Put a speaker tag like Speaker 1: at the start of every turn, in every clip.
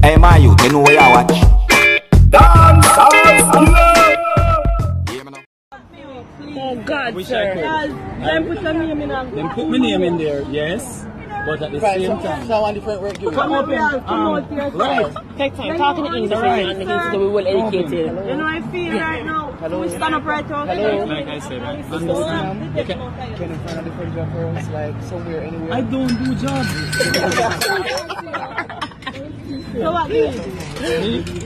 Speaker 1: Hey, my youth, you know where you watch? Dancehall.
Speaker 2: Oh God, sir. Then put your name in.
Speaker 3: Then put my name in there, yes. But at the same time,
Speaker 4: so different work you
Speaker 3: come open. Right.
Speaker 2: Take time. Talking in English and the English we will educate you.
Speaker 5: You know I feel right now.
Speaker 4: Hello.
Speaker 5: We stand up right now.
Speaker 4: Hello.
Speaker 3: Like I said, I understand.
Speaker 4: Can you find a different job for us, like somewhere, anywhere?
Speaker 3: I don't do jobs.
Speaker 5: So what do you do?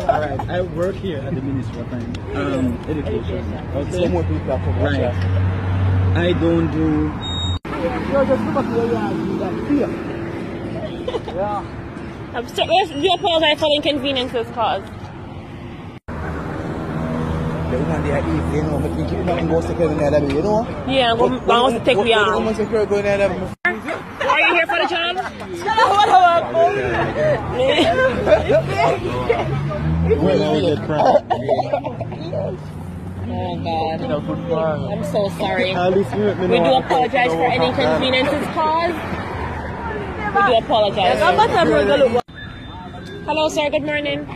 Speaker 3: Alright, I work here at the Ministry of Education. Okay.
Speaker 4: So more people are coming.
Speaker 3: Right. I don't do.
Speaker 4: Yeah.
Speaker 2: You apologize for the inconveniences caused.
Speaker 4: The woman they are easy, you know, but you keep not go second in there, you know?
Speaker 2: Yeah, I'm going to take me out.
Speaker 4: Woman secure going there.
Speaker 2: Are you here for the job? Oh God. I'm so sorry. We do apologize for any inconveniences caused. We do apologize. Hello sir, good morning.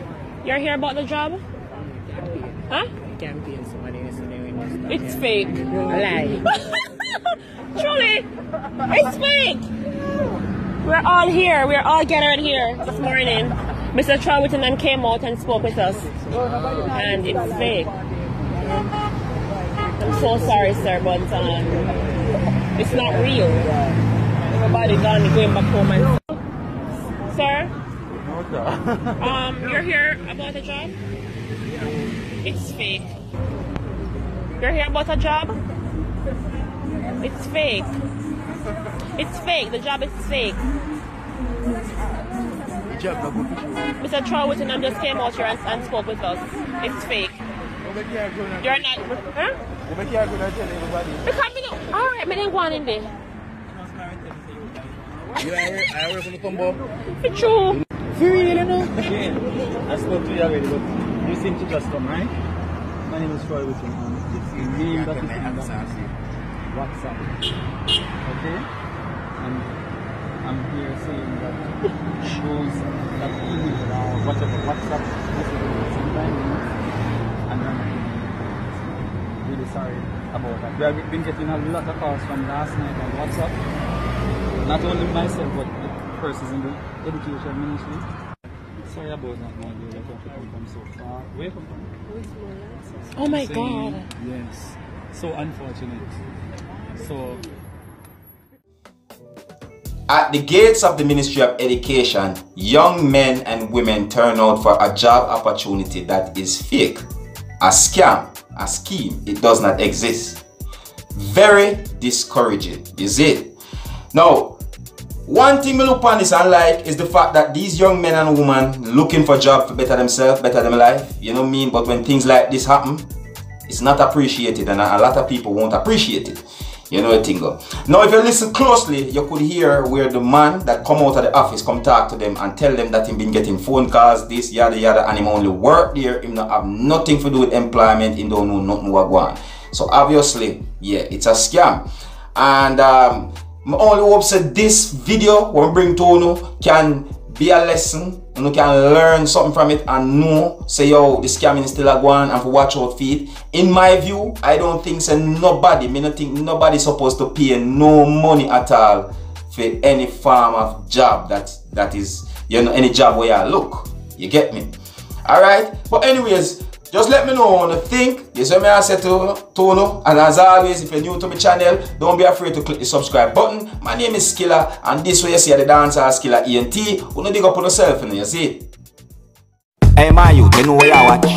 Speaker 2: You're here about the job? Huh? It's fake.
Speaker 4: Lie.
Speaker 2: Truly, it's fake. We're all here. We're all gathered here this morning. Mr. Troy came out and spoke with us. And it's fake. I'm so sorry, sir, but it's not real. Everybody going back home and... Sir? You're here about a job? It's fake. You're here about a job? It's fake. It's fake. The job is fake. Mr. Troy just came out here and spoke with us. It's fake. You're not... Huh? Because me no... Alright, I didn't go on in there.
Speaker 4: I work on the combo.
Speaker 2: For true.
Speaker 4: For real, you know?
Speaker 3: Again, I spoke to you already, but you seem to just come, right? My name is Troy Whitton, and it's the name that is in WhatsApp. Okay? And I'm here saying that shows that email or whatever WhatsApp messages sometimes, and I'm really sorry about that. We have been getting a lot of calls from last night on WhatsApp. Not only myself, but the persons in the education ministry. Sorry about that, my dear. I come from so far away from home.
Speaker 2: Oh my God.
Speaker 3: Yes. So unfortunate. So.
Speaker 1: At the gates of the Ministry of Education, young men and women turn out for a job opportunity that is fake, a scam, a scheme. It does not exist. Very discouraging, is it? Now, one thing we look on this and like is the fact that these young men and women looking for jobs to better themselves, better their life, you know what I mean? But when things like this happen, it's not appreciated, and a lot of people won't appreciate it. You know the thing go. Now if you listen closely, you could hear where the man that come out of the office come talk to them and tell them that he been getting phone calls, this, yada yada, and him only work there, him not have nothing to do with employment, he don't know nothing what go on. So obviously, yeah, it's a scam. And I only hope that this video when we bring to you can be a lesson, you can learn something from it and know, say yo, the scamming is still a go on and for watch out for it. In my view, I don't think so nobody, me not think nobody supposed to pay no money at all for any form of job that is, you know, any job where you look. You get me? Alright? But anyways, just let me know what you think. This is what I say to you. And as always, if you're new to my channel, don't be afraid to click the subscribe button. My name is Skilla, and this way you see the Dancehall Skilla ENT. You know, dig up on yourself, you see. Hey, my youth, you know where you watch?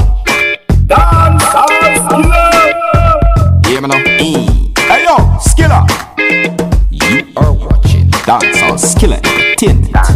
Speaker 1: Dancehall Skilla. Hear me now? Hey, yo, Skilla. You are watching Dancehall Skilla ENT.